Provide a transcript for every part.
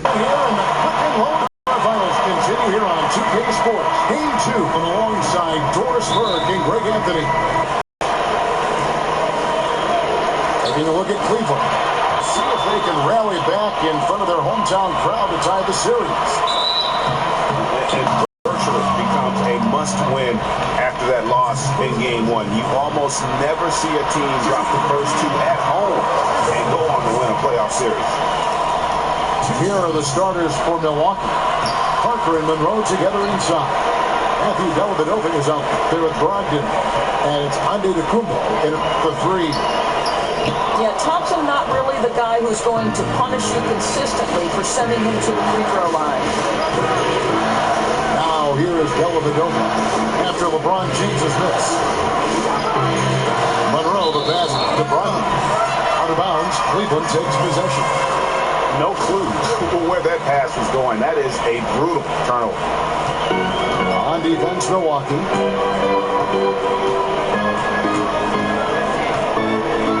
Here in the quick and low finals continue here on 2K Sports. Game 2 alongside Doris Burke and Greg Anthony. Taking a look at Cleveland. See if they can rally back in front of their hometown crowd to tie the series. And virtually becomes a must-win after that loss in Game 1. You almost never see a team drop the first two at home and go on to win a playoff series. Here are the starters for Milwaukee. Parker and Monroe together inside. Matthew Dellavedova is out there with Brogdon. And it's Antetokounmpo in the 3. Yeah, Thompson not really the guy who's going to punish you consistently for sending him to the free throw line. Now here is Dellavedova after LeBron James's miss. Monroe the pass to Brogdon. Out of bounds, Cleveland takes possession. No clue where that pass was going. That is a brutal turnover. On defense, Milwaukee.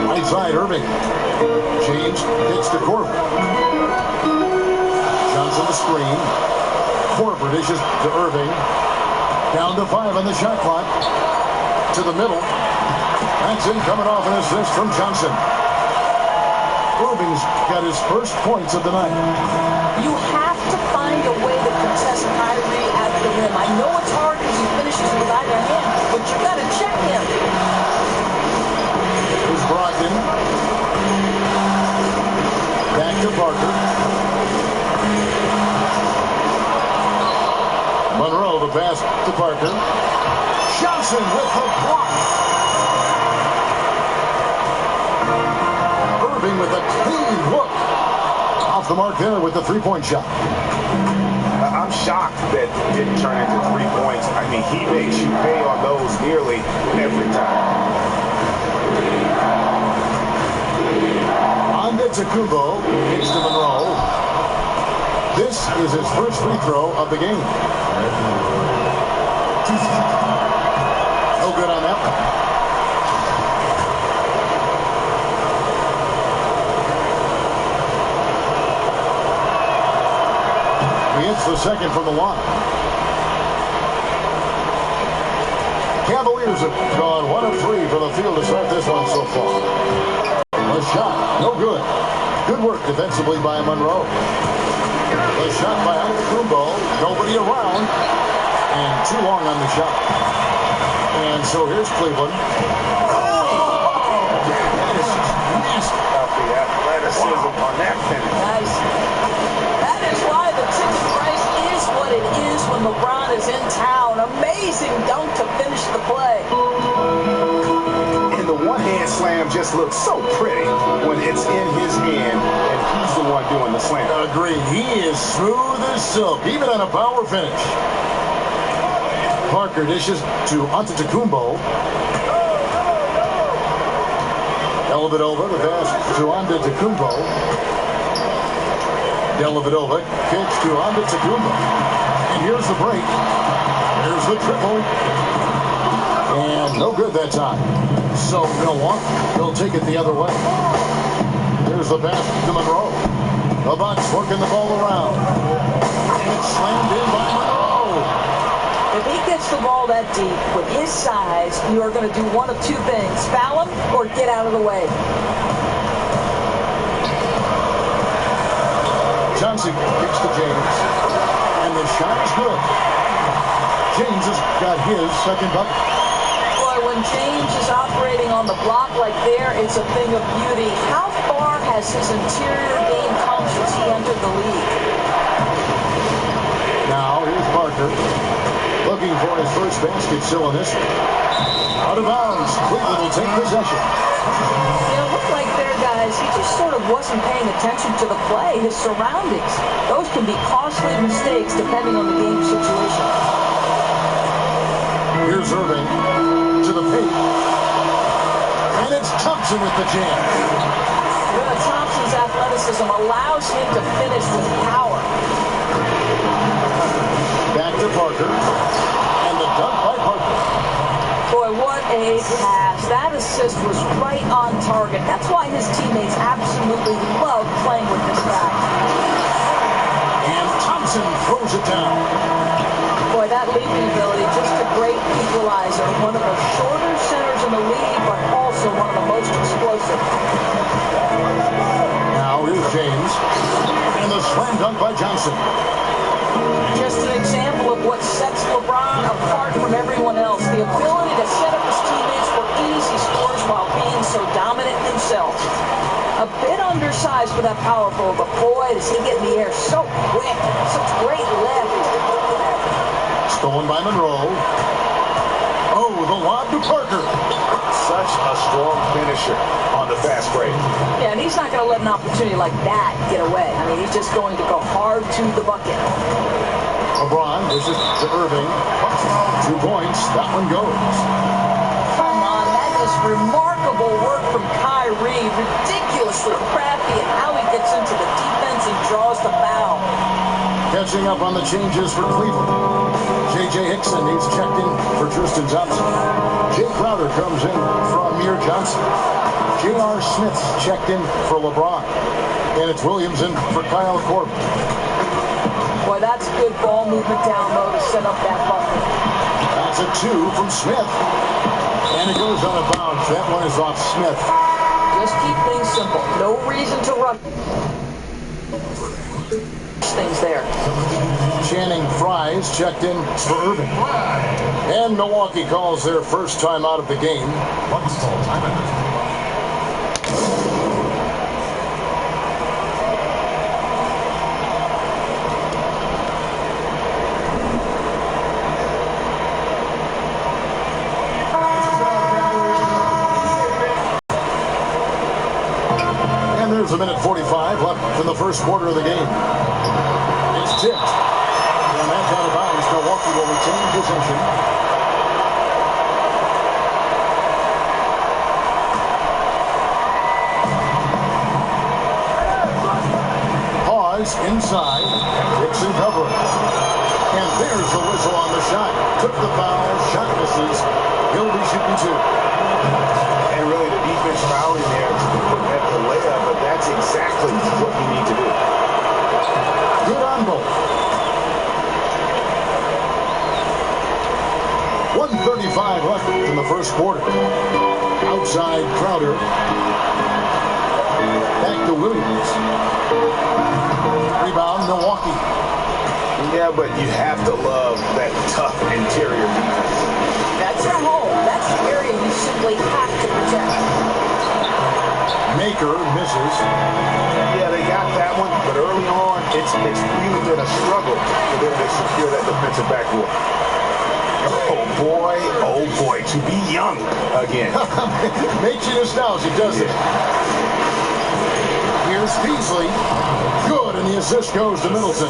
Right side, Irving. James gets to Corbett. Johnson the screen. Corbett dishes to Irving. Down to 5 on the shot clock. To the middle. That's in, coming off an assist from Johnson. Irving's got his first points of the night. You have to find a way to contest Kyrie at the rim. I know it's hard because he finishes with either hand, but you got to check him. Here's Brogdon. Back to Parker. Monroe, the pass to Parker. Johnson with the block. Irving with a clean look. Off the mark there with the three-point shot. I'm shocked that it didn't turn into 3 points. I mean, he makes you pay on those nearly every time. Antetokounmpo gets to Monroe. This is his first free throw of the game. No good on that one. He hits the second from the line. Cavaliers have gone 1 of 3 for the field to start this one so far. A shot, no good. Good work defensively by Monroe. A shot by Antetokounmpo, nobody around, and too long on the shot. And so here's Cleveland. That is just nasty. The athleticism on that finish. Nice. That is why the ticket price is what it is when LeBron is in town. Amazing dunk to finish the play. And the one-hand slam just looks so pretty when it's in his hand and he's the one doing the slam. Agreed. He is smooth as silk, even on a power finish. Parker dishes to Antetokounmpo. Dellavedova, the pass to Antetokounmpo. Dellavedova kicks to Antetokounmpo. And here's the break. Here's the triple. And no good that time. So Milwaukee, they'll take it the other way. Here's the pass to Monroe. The Bucks working the ball around. And it's slammed in by Monroe. If he gets the ball that deep with his size, you are going to do one of two things. Foul him or get out of the way. Johnson kicks to James. And the shot is good. James has got his second bucket. Boy, when James is operating on the block like there, it's a thing of beauty. How far has his interior game come since he entered the league? Now, here's Parker. Looking for his first basket still in this one. Out of bounds. Cleveland will take possession. It looked like there, guys, he just sort of wasn't paying attention to the play, his surroundings. Those can be costly mistakes depending on the game situation. Here's Irving to the paint. And it's Thompson with the jam. Thompson's athleticism allows him to finish with power. Back to Parker. And the dunk by Parker. Boy, what a pass. That assist was right on target. That's why his teammates absolutely love playing with this guy. Williamson throws it down. Boy, that leaping ability, just a great equalizer. One of the shorter centers in the league, but also one of the most explosive. Now here's James. And the slam dunk by Johnson. Just an example of what sets LeBron apart from everyone else. The ability to set up his teammates for easy scores while being so dominant himself. A bit undersized for that power forward, but boy, does he get in the air so quick. Such great lift. Stolen by Monroe. Oh, the lob to Parker. Such a strong finisher on the fast break. Yeah, and he's not going to let an opportunity like that get away. I mean, he's just going to go hard to the bucket. LeBron dishes to Irving. 2 points. That one goes. Come on, that is remarkable work from Kyrie. Ridiculously crafty in how he gets into the defense and draws the foul. Catching up on the changes for Cleveland. J.J. Hickson needs checked in for Tristan Thompson. Jay Crowder comes in for Amir Johnson. J.R. Smith's checked in for LeBron. And it's Williamson for Kyle Korver. Boy, that's good ball movement down low to set up that bucket. That's a 2 from Smith. And it goes out of bounds. That one is off Smith. Just keep things simple. No reason to rush things there. Channing Fries checked in for Irving. And Milwaukee calls their first time out of the game. And there's a minute 45 left in the first quarter of the game. It's tipped. And that's out of bounds. Milwaukee will retain possession. Pause inside. Dixon covering. And there's the whistle on the shot. Took the foul. Shot misses. He'll be shooting 2. And really the defense fouling there to prevent the layup, but that's exactly what you need to do. Good on both. 1:35 left in the first quarter. Outside Crowder. Back to Williams. Rebound Milwaukee. Yeah, but you have to love that tough interior defense. That's your home. That's the area you simply have to protect. Maker misses. Yeah, they got that one, but early on, it's really been a struggle for them to secure that defensive backboard. Oh boy, to be young again. Makes you nostalgic, doesn't it? Here's Beasley. Good, and the assist goes to Middleton.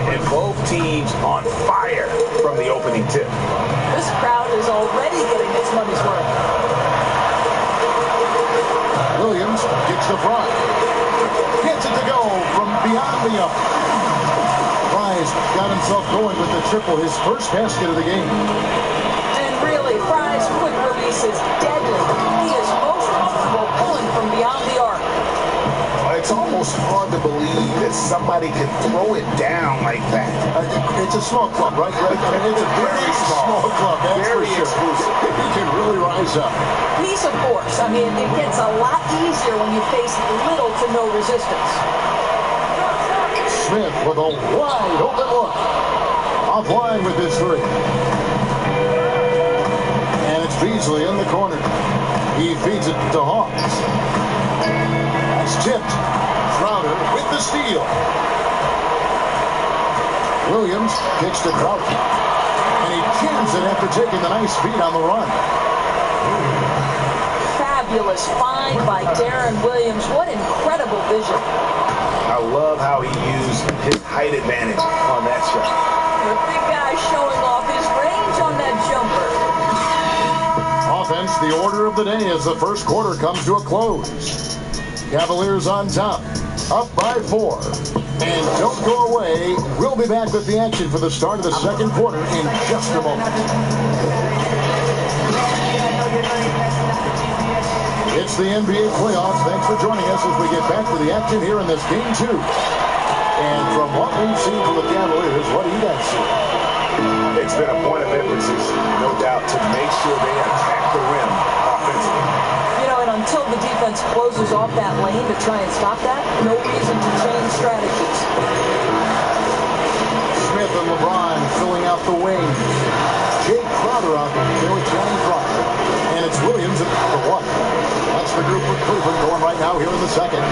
And both teams on fire from the opening tip. This crowd is already getting its money's worth. Williams gets the front. Gets it to go from beyond the up. Fries got himself going with the triple, his first basket of the game. And really, Fries' quick release is deadly. He is most comfortable pulling from beyond the arc. It's almost hard to believe that somebody can throw it down like that. It's a small club, right? I mean, it's a very small club, that's very for sure. exclusive. He can really rise up. Piece of force. I mean, it gets a lot easier when you face little to no resistance. Smith with a wide open look. Offline with his 3. And it's Beasley in the corner. He feeds it to Hawks. That's tipped. Crowder with the steal. Williams kicks to Crowder. And he jams it after taking the nice feed on the run. Fabulous find by Darren Williams. What incredible vision. I love how he used his height advantage on that shot. The big guy showing off his range on that jumper. Offense, the order of the day as the first quarter comes to a close. Cavaliers on top, up by 4. And don't go away. We'll be back with the action for the start of the second quarter in just a moment. It's the NBA playoffs. Thanks for joining us as we get back to the action here in this Game 2. And from what we've seen from the Cavaliers, what do you guys see? It's been a point of emphasis, no doubt, to make sure they attack the rim offensively. You know, and until the defense closes off that lane to try and stop that, no reason to change strategies. Smith and LeBron filling out the wing. Jake Crowder out there with Johnny Crowder. And it's Williams at the one. That's the group for Cleveland going right now here in the second.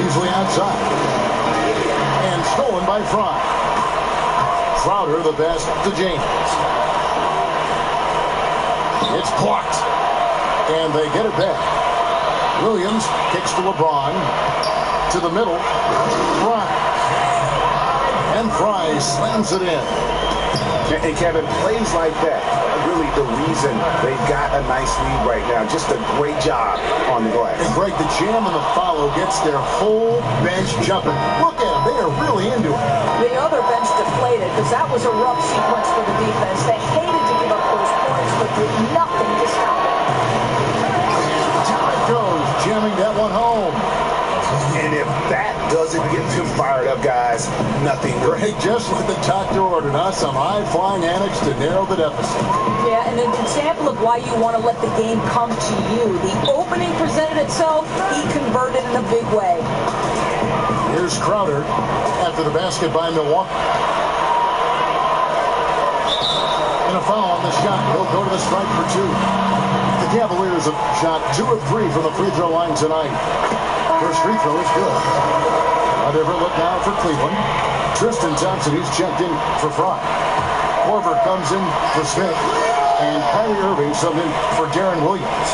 Easily outside. And stolen by Fry. Crowder the best to James. It's blocked. And they get it back. Williams kicks to LeBron. To the middle. Fry. And Fry slams it in. And Kevin, plays like that are really the reason they've got a nice lead right now. Just a great job on the glass. And Greg, the jam and the follow gets their whole bench jumping. Look at them. They are really into it. The other bench deflated because that was a rough sequence for the defense. They hated to give up those points, but did nothing to stop it. Down it goes, jamming that one home. And if that doesn't get them fired up, guys, nothing will. Greg, just like the doctor ordered us, some high-flying annex to narrow the deficit. Yeah, and an example of why you want to let the game come to you. The opening presented itself, he converted in a big way. Here's Crowder after the basket by Milwaukee. And a foul on the shot. He'll go to the strike for two. The Cavaliers have shot 2 of 3 from the free throw line tonight. First free throw is good. A different look now for Cleveland. Tristan Thompson, he's checked in for Fry. Korver comes in for Smith. And Kyrie Irving subbed in for Darren Williams.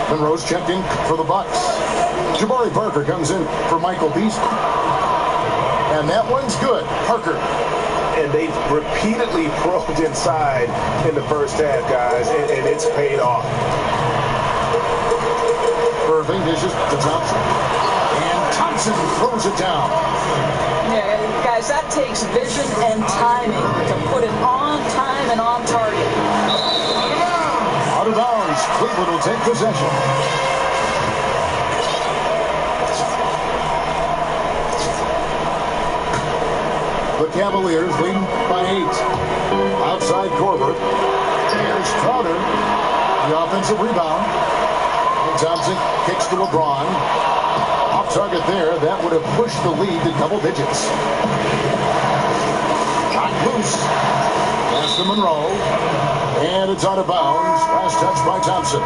Monroe's checked in for the Bucks. Jabari Parker comes in for Michael Beasley. And that one's good. Parker. And they've repeatedly probed inside in the first half, guys, and it's paid off. Irving dishes to Thompson. And Thompson throws it down. Yeah, guys, that takes vision and timing to put it on time and on target. Out of bounds. Cleveland will take possession. The Cavaliers leading by 8. Outside Korver. Here's Crowder. The offensive rebound. And Thompson kicks to LeBron. Off target there. That would have pushed the lead to double digits. Not loose. Pass to Monroe. And it's out of bounds. Last touch by Thompson.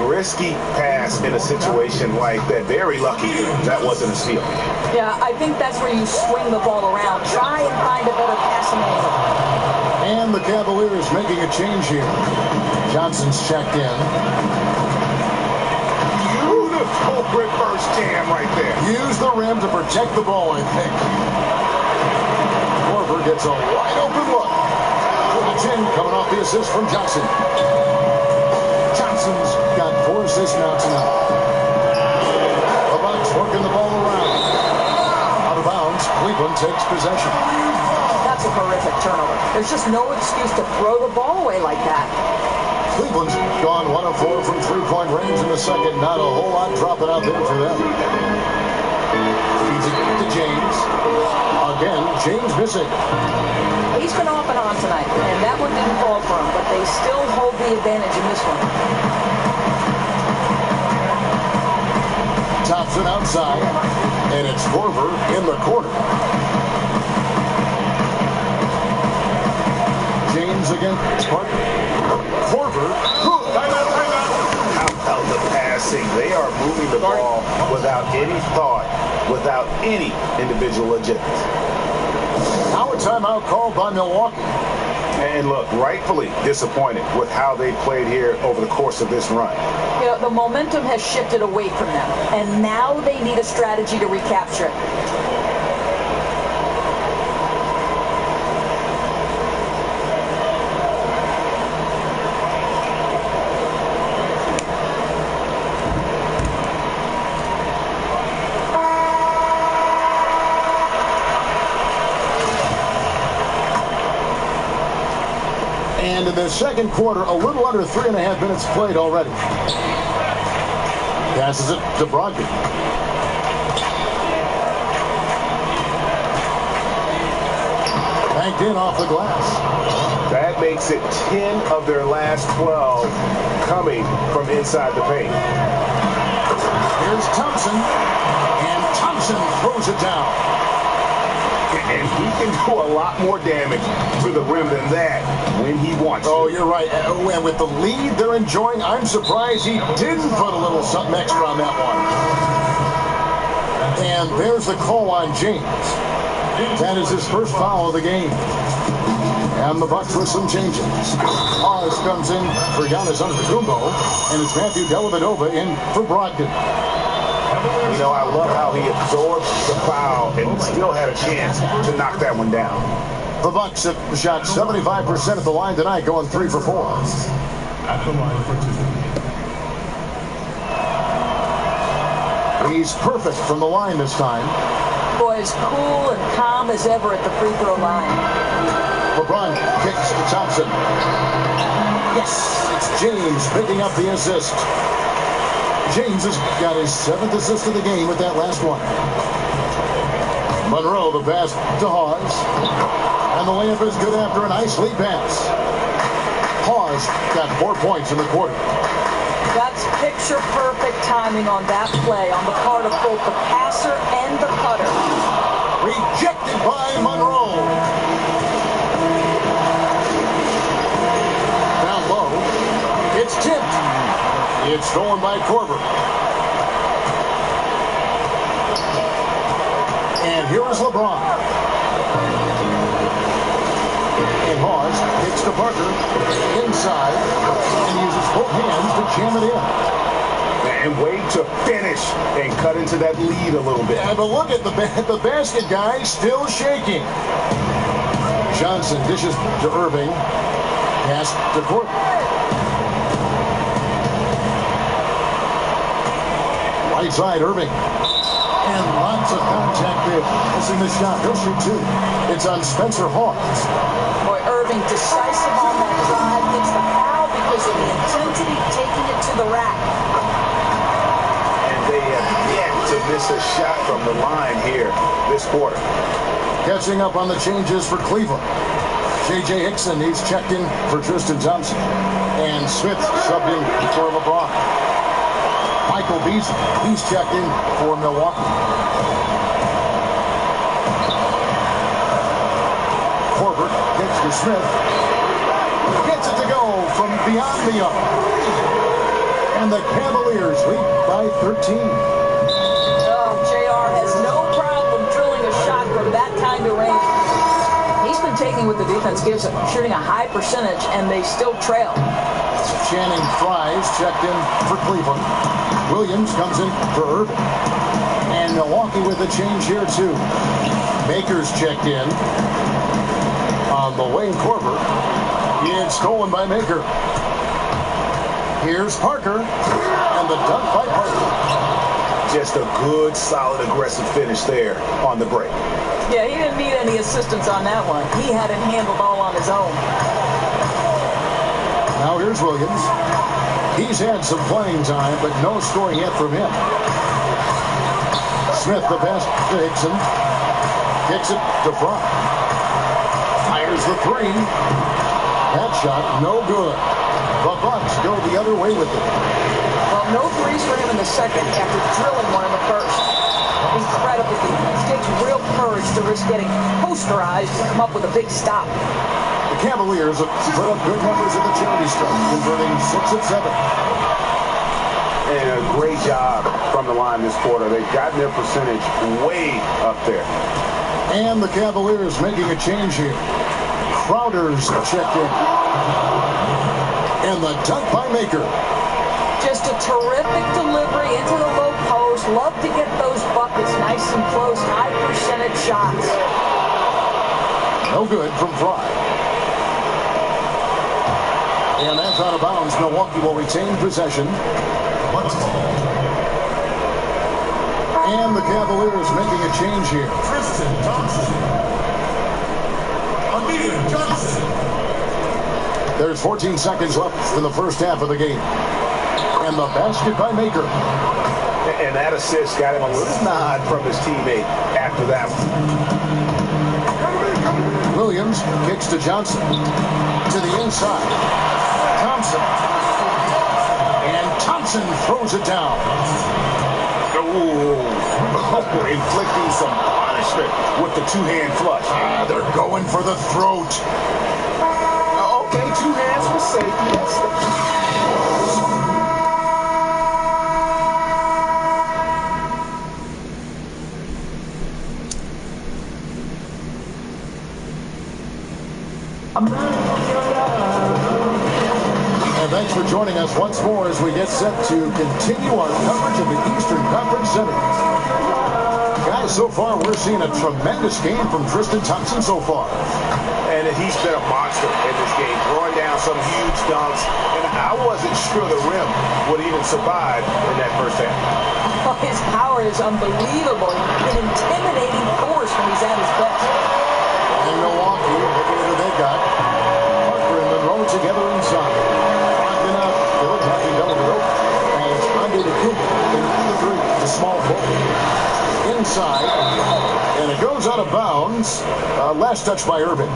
Risky pass in a situation like that. Very lucky that wasn't a steal. Yeah, I think that's where you swing the ball around. Try and find a better passing angle. And the Cavaliers making a change here. Johnson's checked in. Beautiful reverse jam right there. Use the rim to protect the ball, I think. Korver gets a wide open look. It's in, coming off the assist from Johnson. Johnson's got 4 assists now tonight. The Bucks working the ball around. Out of bounds, Cleveland takes possession. That's a horrific turnover. There's just no excuse to throw the ball away like that. Cleveland's gone 1 of 4 from 3-point range in the second. Not a whole lot dropping out there for them. Feeds it to James. Again, James missing. He's been off and on tonight, and that one didn't fall for him, but they still hold the advantage in this one. Thompson outside, and it's Korver in the corner. James against Parker. Korver. How about the passing? They are moving the ball without any thought, without any individual agenda. Now a timeout called by Milwaukee. And look, rightfully disappointed with how they played here over the course of this run. You know, the momentum has shifted away from them, and now they need a strategy to recapture it. And in the second quarter, a little under 3.5 minutes played already. Passes it to Brogdon. Banked in off the glass. That makes it 10 of their last 12 coming from inside the paint. Here's Thompson, and Thompson throws it down. And he can do a lot more damage to the rim than that when he wants to. Oh, you're right. And with the lead they're enjoying, I'm surprised he didn't put a little something extra on that one. And there's the call on James. That is his first foul of the game. And the Bucks with some changes. Oz comes in for Giannis Antetokounmpo, and it's Matthew Dellavedova in for Brogdon. You know, I love how he absorbed the foul and still had a chance to knock that one down. The Bucks have shot 75% at the line tonight, going 3 for 4. At the line for 2. He's perfect from the line this time. Boy, as cool and calm as ever at the free throw line. LeBron kicks to Thompson. Yes, it's James picking up the assist. James has got his 7th assist of the game with that last one. Monroe, the pass to Hawes. And the layup is good after a nice lead pass. Hawes got 4 points in the quarter. That's picture-perfect timing on that play on the part of both the passer and the cutter. Rejected by Monroe. Down low. It's tipped. It's stolen by Korver. And here is LeBron. And Hawes kicks to Parker inside and uses both hands to jam it in. And wait to finish and cut into that lead a little bit. Yeah, but look at the basket guy still shaking. Johnson dishes to Irving. Pass to Court. Right side, Irving. And lots of contact there. Missing the shot. He'll shoot 2. It's on Spencer Hawes. Boy, Irving decisive on that drive. Gets the foul because of the intensity, taking it to the rack. And they have yet to miss a shot from the line here this quarter. Catching up on the changes for Cleveland. J.J. Hickson, he's checked in for Tristan Thompson. And Smith subbed in for LeBron. Michael Beasley, he's checked in for Milwaukee. Corbett gets to Smith. Gets it to go from beyond the arc. And the Cavaliers lead by 13. Oh, JR has no problem drilling a shot from that kind of range. He's been taking what the defense gives him, shooting a high percentage, and they still trail. Channing Fries checked in for Cleveland. Williams comes in for Irving. And Milwaukee with a change here, too. Baker's checked in. On the Wayne Korver. It's stolen by Maker. Here's Parker. And the dunk by Parker. Just a good, solid, aggressive finish there on the break. Yeah, he didn't need any assistance on that one. He had it handled all on his own. Now here's Williams. He's had some playing time, but no scoring yet from him. Smith, the pass to Hickson. Kicks it to Fry. Fires the 3. That shot, no good. The Bucks go the other way with it. Well, no threes for him in the second after drilling one in the first. Incredible defense. Takes real courage to risk getting posterized and come up with a big stop. The Cavaliers have put up good numbers in the charity stripe, converting 6 of 7. And a great job from the line this quarter. They've gotten their percentage way up there. And the Cavaliers making a change here. Crowder's checked in. And the dunk by Maker. Just a terrific delivery into the low post. Love to get those buckets nice and close, high percentage shots. No good from Fry. And that's out of bounds. Milwaukee will retain possession. And the Cavaliers making a change here. Tristan Thompson. Amir Johnson. There's 14 seconds left in the first half of the game. And the basket by Maker. And that assist got him a little nod from his teammate after that one. Williams kicks to Johnson. To the inside. Thompson. And Thompson throws it down. Ooh. Inflicting some punishment with the two-hand flush. They're going for the throat. Okay, two hands for safety. And thanks for joining us once more as we get set to continue our coverage of the Eastern Conference Semis. Guys, so far we're seeing a tremendous game from Tristan Thompson so far. And he's been a monster in this game, throwing down some huge dunks. And I wasn't sure the rim would even survive in that first half. Oh, his power is unbelievable. An intimidating force when he's at his best. And Milwaukee, looking at who they got. Parker and Monroe together inside. Brogdon out, Philip knocking double the rope. And it's Andre DeCoupe in the three. The small forward. Inside, and it goes out of bounds. Last touch by Irving.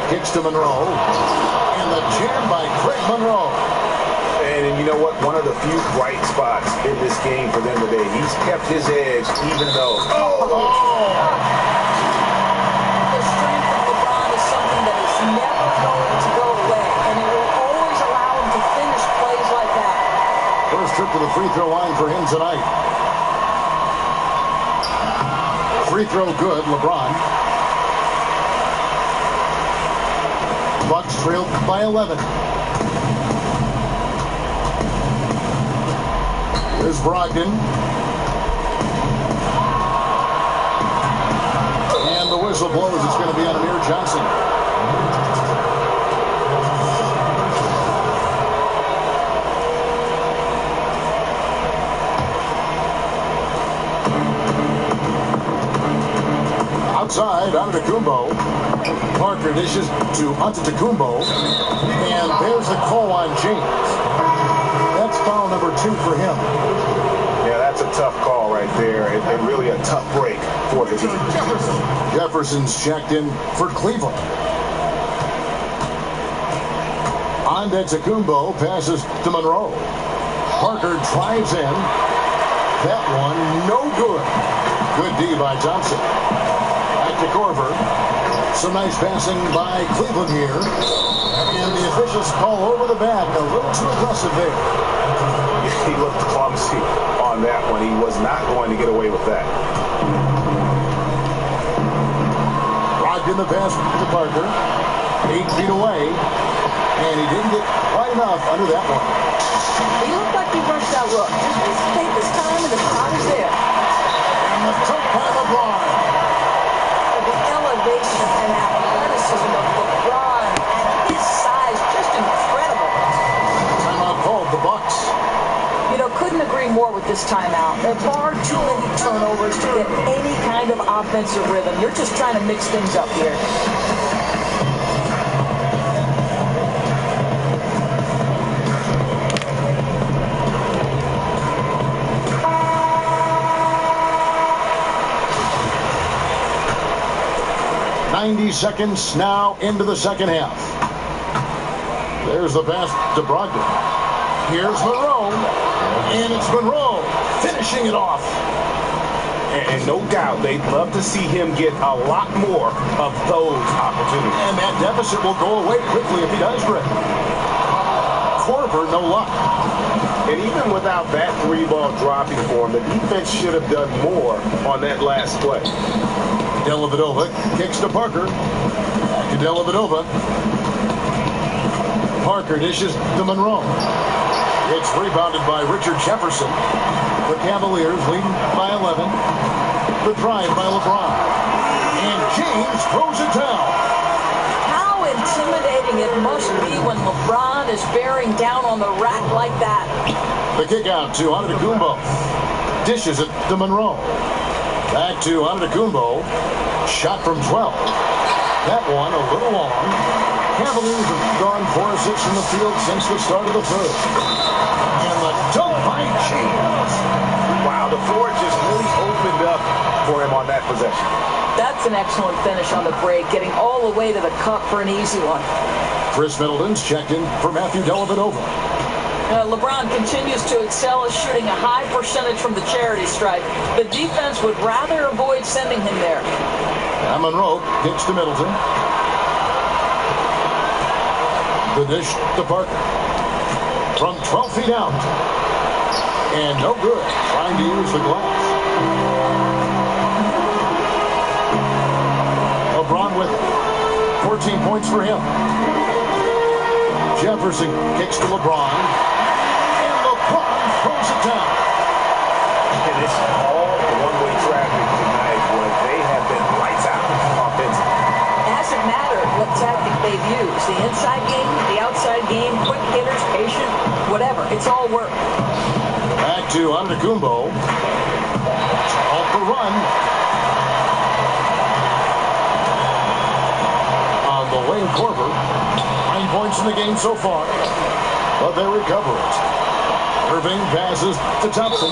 Kicks to Monroe, and the jam by Craig Monroe. And you know what? One of the few bright spots in this game for them today. He's kept his edge even though. The strength of LeBron is something that is never going to go away, and it will always allow him to finish plays like that. First trip to the free throw line for him tonight. Free throw good, LeBron. Bucks trailed by 11. Here's Brogdon. And the whistle blows. It's going to be on Amir Johnson. Outside, Antetokounmpo. Parker dishes to Antetokounmpo. And there's a call on James. That's foul number 2 for him. Yeah, that's a tough call right there, and really a tough break for the team. Jefferson's checked in for Cleveland. Antetokounmpo passes to Monroe. Parker drives in. That one, no good. Good D by Thompson. Back to Korver. Some nice passing by Cleveland here. And the officials call over the bat. A little too aggressive there. He looked clumsy on that one. He was not going to get away with that. Brogdon the pass to Parker. 8 feet away. And he didn't get quite enough under that one. He looked like he rushed that look. Just take his time, and the crowd is there. And the took by LeBron. The elevation and athleticism of LeBron and his size, just incredible. Timeout called, the Bucks. You know, couldn't agree more with this timeout. There are far too many turnovers to get any kind of offensive rhythm. You're just trying to mix things up here. Seconds now into the second half. There's the pass to Brogdon. Here's Monroe. And it's Monroe finishing it off. And no doubt they'd love to see him get a lot more of those opportunities. And that deficit will go away quickly if he does, Rick. Korver, no luck. And even without that 3-ball dropping for him, the defense should have done more on that last play. Dellavedova kicks to Parker. Back to Dellavedova. Parker dishes to Monroe. It's rebounded by Richard Jefferson. The Cavaliers leading by 11. The drive by LeBron. And James throws it down. How intimidating it must be when LeBron is bearing down on the rack like that. The kick out to Antetokounmpo. Dishes it to Monroe. Back to Antetokounmpo. Shot from 12. That one a little long. Cavaliers have gone 4 of 6 from the field since the start of the third. And the dunk by James. Wow, the floor just really opened up for him on that possession. That's an excellent finish on the break, getting all the way to the cup for an easy one. Chris Middleton's checked in for Matthew Dellavedova. LeBron continues to excel at shooting a high percentage from the charity stripe. The defense would rather avoid sending him there. And Monroe kicks to Middleton. The dish to Parker. From 12 feet out. And no good. Trying to use the glass. LeBron with 14 points for him. Jefferson kicks to LeBron. And LeBron throws it down. And it's all one-way traffic tonight, boy. They have been lights out offensively. It hasn't mattered what tactic they've used. The inside game, the outside game, quick hitters, patient, whatever. It's all work. Back to Antetokounmpo. Off the run. On the Wayne Korver. 9 points in the game so far. But they recover it. Irving passes to Thompson.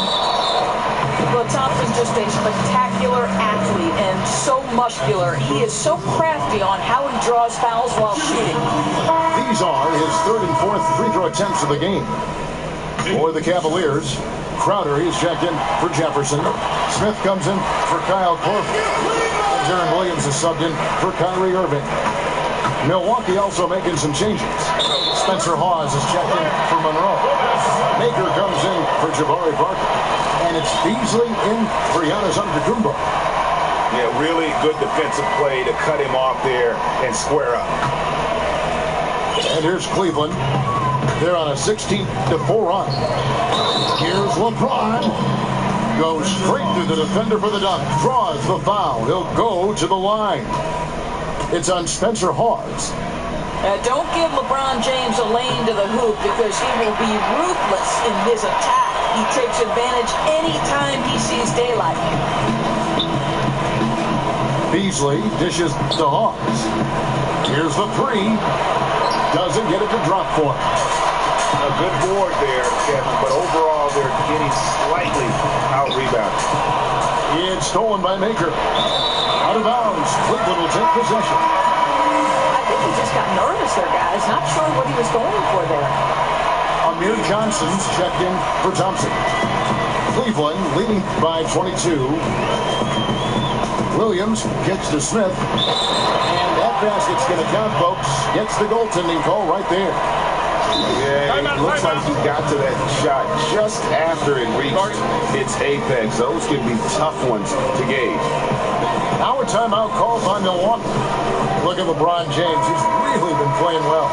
Well, Thompson's just a spectacular athlete and so muscular. He is so crafty on how he draws fouls while shooting. These are his third and fourth free throw attempts of the game. For the Cavaliers, Crowder, he's checked in for Jefferson. Smith comes in for Kyle Korver. And Jaron Williams is subbed in for Kyrie Irving. Milwaukee also making some changes. Spencer Hawes is checked in for Monroe. Maker comes in for Jabari Parker. And it's Beasley in for Giannis Antetokounmpo. Yeah, really good defensive play to cut him off there and square up. And here's Cleveland. They're on a 16-4 run. Here's LeBron. Goes straight through the defender for the dunk. Draws the foul. He'll go to the line. It's on Spencer Hawes. Don't give LeBron James a lane to the hoop because he will be ruthless in his attack. He takes advantage anytime he sees daylight. Beasley dishes to Hawes. Here's the three. Doesn't get it to drop for him. A good board there, Kevin, but overall they're getting slightly out-rebounded. It's stolen by Maker. Out of bounds. Cleveland will take possession. I think he just got nervous there, guys. Not sure what he was going for there. Amir Johnson's checked in for Thompson. Cleveland leading by 22. Williams kicks to Smith. And that basket's going to count, folks. Gets the goaltending call right there. Yeah, it looks like he got to that shot just after it reached its apex. Those can be tough ones to gauge. Now a timeout called by Milwaukee. Look at LeBron James. He's really been playing well.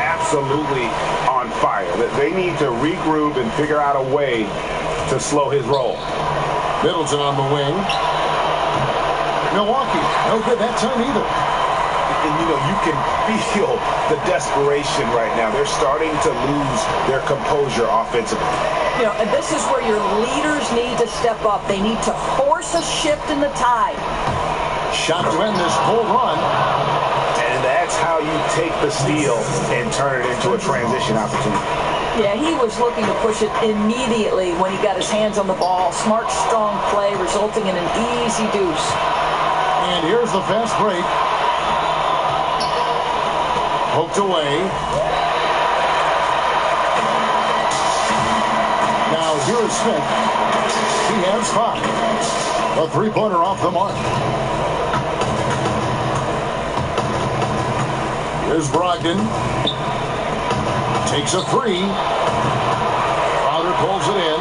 Absolutely on fire. They need to regroup and figure out a way to slow his roll. Middleton on the wing. Milwaukee, no good that time either. And, you know, you can feel the desperation right now. They're starting to lose their composure offensively. You know, and this is where your leaders need to step up. They need to force a shift in the tide. Shot to end this full run. And that's how you take the steal and turn it into a transition opportunity. Yeah, he was looking to push it immediately when he got his hands on the ball. Smart, strong play resulting in an easy deuce. And here's the fast break. Poked away. Now here is Smith. He has 5. A three-pointer off the mark. Here's Brogdon. Takes a 3. Crowder pulls it in.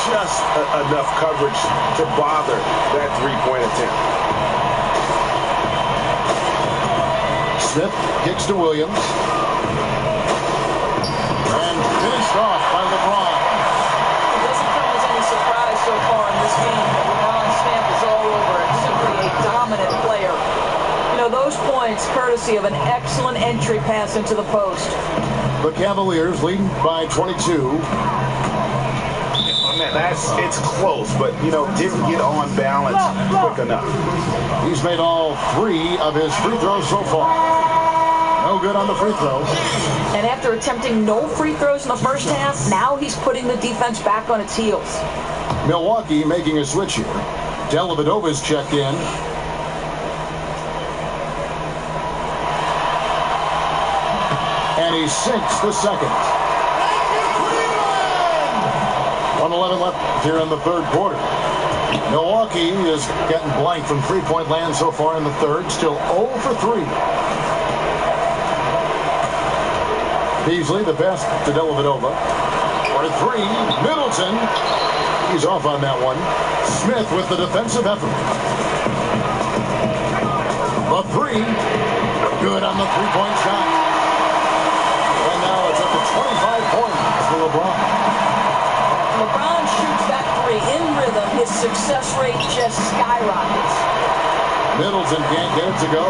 Just enough coverage to bother that three-point attempt. Smith kicks to Williams. And finished off by LeBron. It doesn't come as any surprise so far in this game that LeBron's stamp is all over it. Simply a dominant player. You know, those points courtesy of an excellent entry pass into the post. The Cavaliers leading by 22. It's close, but, you know, didn't get on balance quick enough. He's made all 3 of his free throws so far. No good on the free throws. And after attempting no free throws in the first half, now he's putting the defense back on its heels. Milwaukee making a switch here. Dellavedova's checked in. And he sinks the second. 1:11 left here in the third quarter. Milwaukee is getting blanked from three-point land so far in the third. Still 0 for 3. Beasley, the pass to Dellavedova. For 3, Middleton. He's off on that one. Smith with the defensive effort. The 3. Good on the three-point shot. And now it's up to 25 points for LeBron. LeBron shoots that 3 in rhythm. His success rate just skyrockets. Middleton can't get it to go.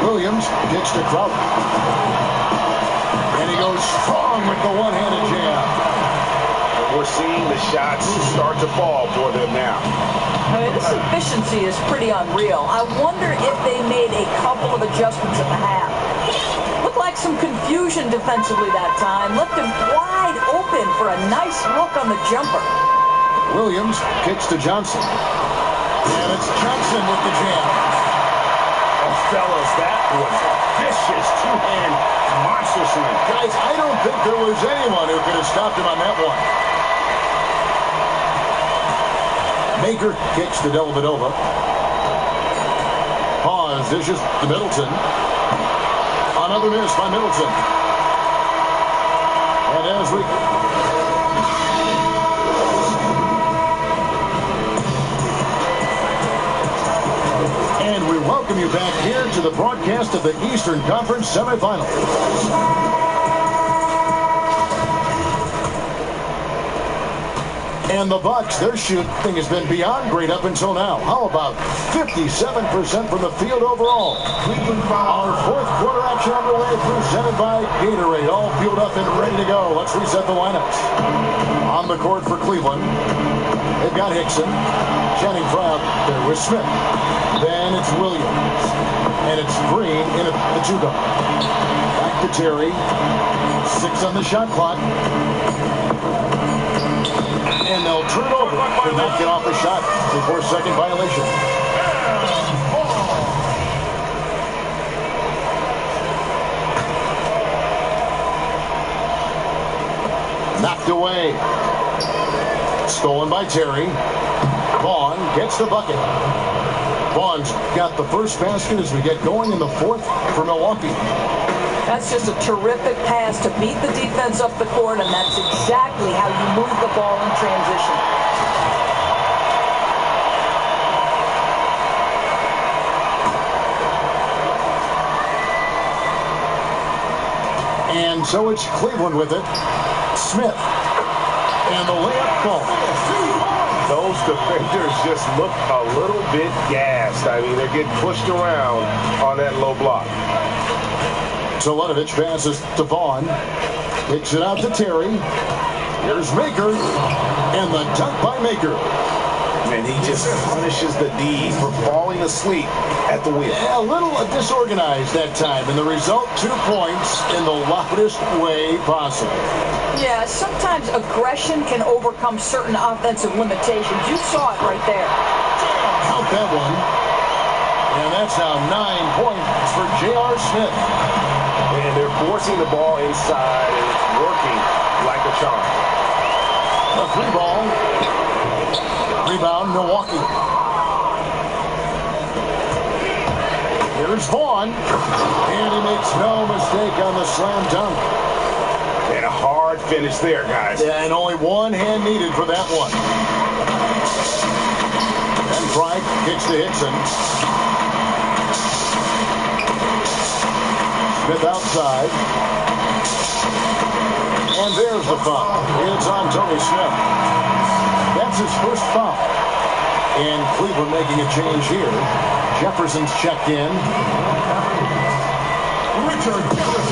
Williams gets to Crowder. And he goes strong with the one-handed jam. We're seeing the shots start to fall for them now. I mean, this efficiency is pretty unreal. I wonder if they made a couple of adjustments at the half. Looked like some confusion defensively that time. Left him wide open for a nice look on the jumper. Williams kicks to Johnson. And it's Johnson with the jam. Oh, fellas, that was a vicious two-hand monster swing. Guys, I don't think there was anyone who could have stopped him on that one. Maker kicks to Dellavedova. Pause, dishes to Middleton. Another miss by Middleton. And as we... And we welcome you back here to the broadcast of the Eastern Conference semifinals. And the Bucks, their shooting has been beyond great up until now. How about 57% from the field overall? Our fourth quarter action underway, presented by Gatorade. All fueled up and ready to go. Let's reset the lineups. On the court for Cleveland, they've got Hickson. Channing Frye there with Smith. Then it's Williams. And it's Green in at the 2 guard. Back to Terry. 6 on the shot clock. And they'll turn it over to not get off a shot before second violation. Knocked away. Stolen by Terry. Vaughn gets the bucket. Vaughn's got the first basket as we get going in the fourth for Milwaukee. That's just a terrific pass to beat the defense up the court, and that's exactly how you move the ball in transition. And so it's Cleveland with it. Smith. And the layup ball. Those defenders just look a little bit gassed. I mean, they're getting pushed around on that low block. Teletovic passes to Vaughn. Kicks it out to Terry. Here's Maker. And the dunk by Maker. And he just punishes the D for falling asleep at the wheel. Yeah, a little disorganized that time. And the result, 2 points in the loudest way possible. Yeah, sometimes aggression can overcome certain offensive limitations. You saw it right there. Count that one. And that's now 9 points for J.R. Smith. And they're forcing the ball inside, and it's working like a charm. A 3-ball. Rebound, Milwaukee. Here's Vaughn. And he makes no mistake on the slam dunk. And a hard finish there, guys. Yeah, and only one hand needed for that one. And Frye kicks to Hickson. Smith outside. And there's the foul. It's on Tony Smith. That's his first foul. And Cleveland making a change here. Jefferson's checked in.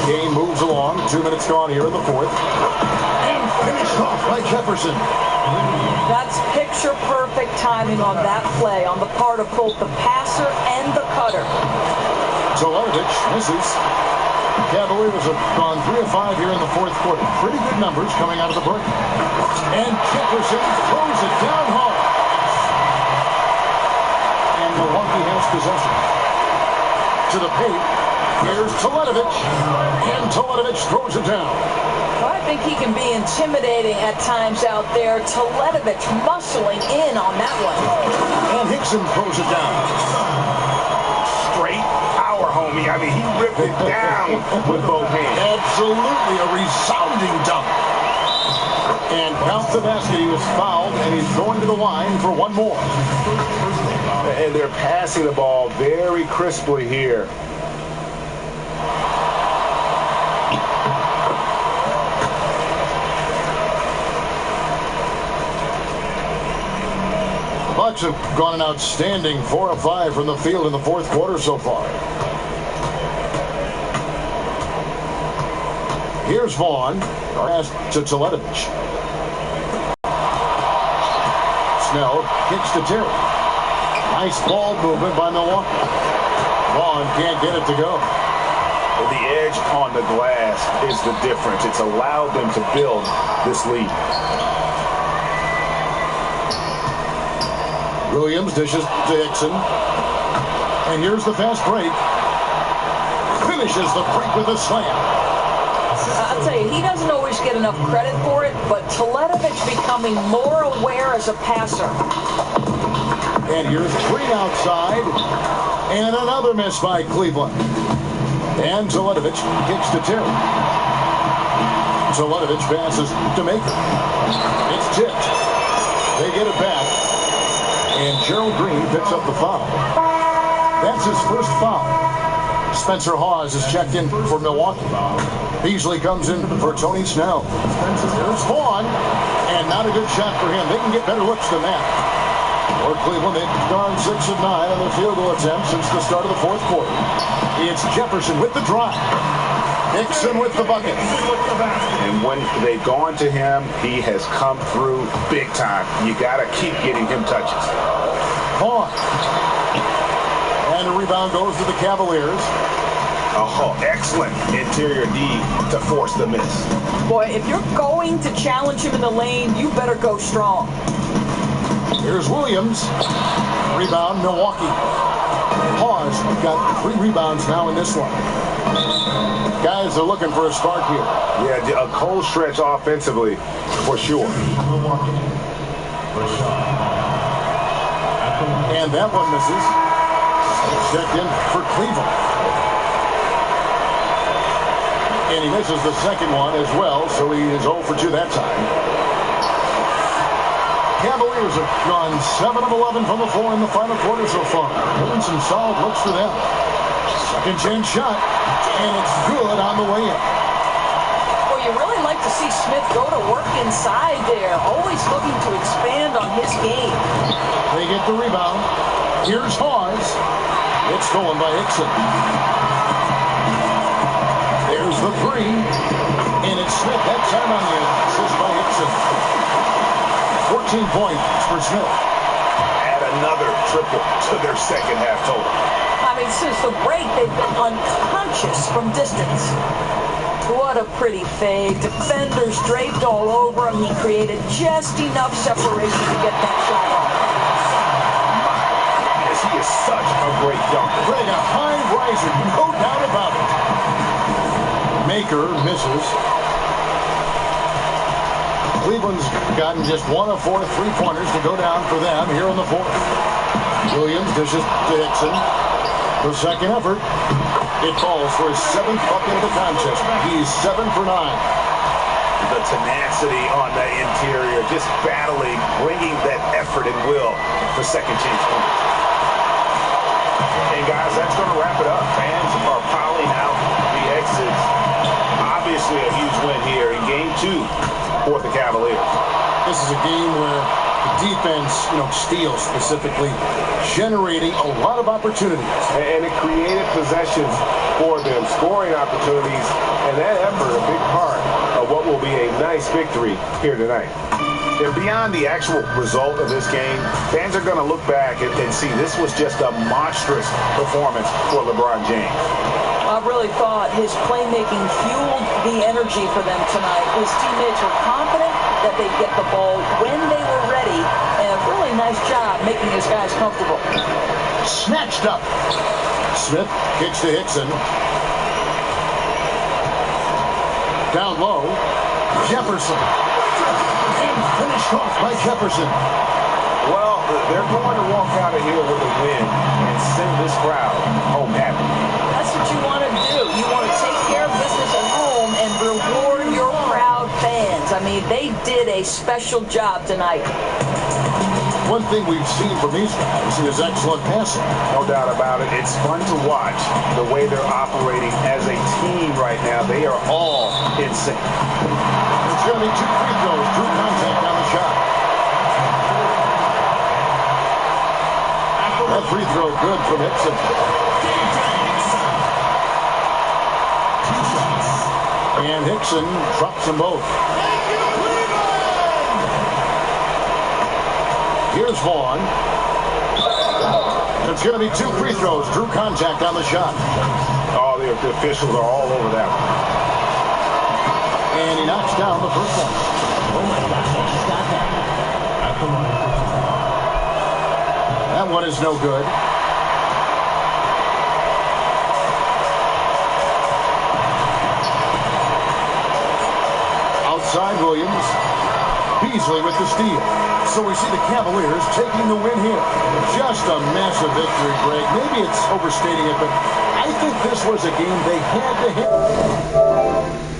Game moves along. 2 minutes gone here in the fourth. And finished off by Jefferson. That's picture-perfect timing on that play on the part of both the passer and the cutter. Teletovic misses. Cavaliers have gone 3 of 5 here in the fourth quarter. Pretty good numbers coming out of the break. And Jefferson throws it down hard. And Milwaukee has possession. To the paint. Here's Teletovic. And Teletovic throws it down. Well, I think he can be intimidating at times out there. Teletovic muscling in on that one. And Hickson throws it down. Straight power, homie. I mean, he ripped it down with both hands. Absolutely a resounding dunk. And count the basket. He was fouled, and he's going to the line for one more. And they're passing the ball very crisply here. Bucks have gone an outstanding 4 of 5 from the field in the fourth quarter so far. Here's Vaughn. Pass to Teletovic. Snell kicks to Terry. Nice ball movement by Milwaukee. Vaughn can't get it to go. The edge on the glass is the difference. It's allowed them to build this lead. Williams dishes to Hickson. And here's the fast break. Finishes the break with a slam. I'll tell you, he doesn't always get enough credit for it, but Teletovic becoming more aware as a passer. And here's Green outside. And another miss by Cleveland. And Teletovic kicks to Terry. Teletovic passes to Maker. It's tipped. They get it back. And Gerald Green picks up the foul. That's his first foul. Spencer Hawes is checked in for Milwaukee. Beasley comes in for Tony Snell. There's Vaughn. And not a good shot for him. They can get better looks than that. For Cleveland, they've gone 6 of 9 on their field goal attempts since the start of the fourth quarter. It's Jefferson with the drive. Hickson with the bucket. And when they've gone to him, he has come through big time. You got to keep getting him touches. Vaughn. And a rebound goes to the Cavaliers. Oh, excellent interior D to force the miss. Boy, if you're going to challenge him in the lane, you better go strong. Here's Williams. Rebound, Milwaukee. Hawes got 3 rebounds now in this one. Guys are looking for a spark here. Yeah, a cold stretch offensively, for sure. And that one misses. Checked in for Cleveland. And he misses the second one as well, so he is 0 for 2 that time. Cavaliers have gone 7 of 11 from the floor in the final quarter so far. Getting some solid looks for them. Second chance shot, and it's good on the way in. Well, you really like to see Smith go to work inside there, always looking to expand on his game. They get the rebound. Here's Hawes. It's stolen by Hickson. There's the 3, and it's Smith that time on the assist by Hickson. 14 points for Smith. Add another triple to their second half total. I mean, since the break, they've been unconscious from distance. What a pretty fade. Defenders draped all over him. He created just enough separation to get that shot off. Yes, he is such a great dunker. Playing a high riser, no doubt about it. Maker misses. Cleveland's gotten just 1 of 4 3-pointers to go down for them here in the fourth. Williams dishes to Hickson. The second effort. It falls for his 7th bucket of the contest. He's 7 for 9. The tenacity on the interior, just battling, bringing that effort and will for second chance points. And guys, that's going to wrap it up. Fans are piling out the exits. Obviously a huge win here in game 2 for the Cavaliers. This is a game where the defense, steals specifically, generating a lot of opportunities. And it created possessions for them, scoring opportunities, and that effort a big part of what will be a nice victory here tonight. And beyond the actual result of this game, fans are going to look back and see this was just a monstrous performance for LeBron James. really thought his playmaking fueled the energy for them tonight. His teammates were confident that they'd get the ball when they were ready, and a really nice job making his guys comfortable. Snatched up. Smith kicks to Hickson. Down low. Jefferson. And finished off by Jefferson. Well, they're going to walk out of here with a win and send this crowd home happy. That's what you want to do. You want to take care of business at home and reward your proud fans. I mean, they did a special job tonight. One thing we've seen from these guys is excellent passing. No doubt about it. It's fun to watch the way they're operating as a team right now. They are all in sync. It's going to be 2 free throws. Drew contact on the shot. That free throw good from Hickson. And Hickson drops them both. Here's Vaughn. It's going to be 2 free throws. Drew contact on the shot. Oh, the officials are all over that one. And he knocks down the first one. Oh, my gosh, I just got that. At the line for That one is no good. Outside Williams. Beasley with the steal. So we see the Cavaliers taking the win here. Just a massive victory, Greg. Maybe it's overstating it, but I think this was a game they had to hit.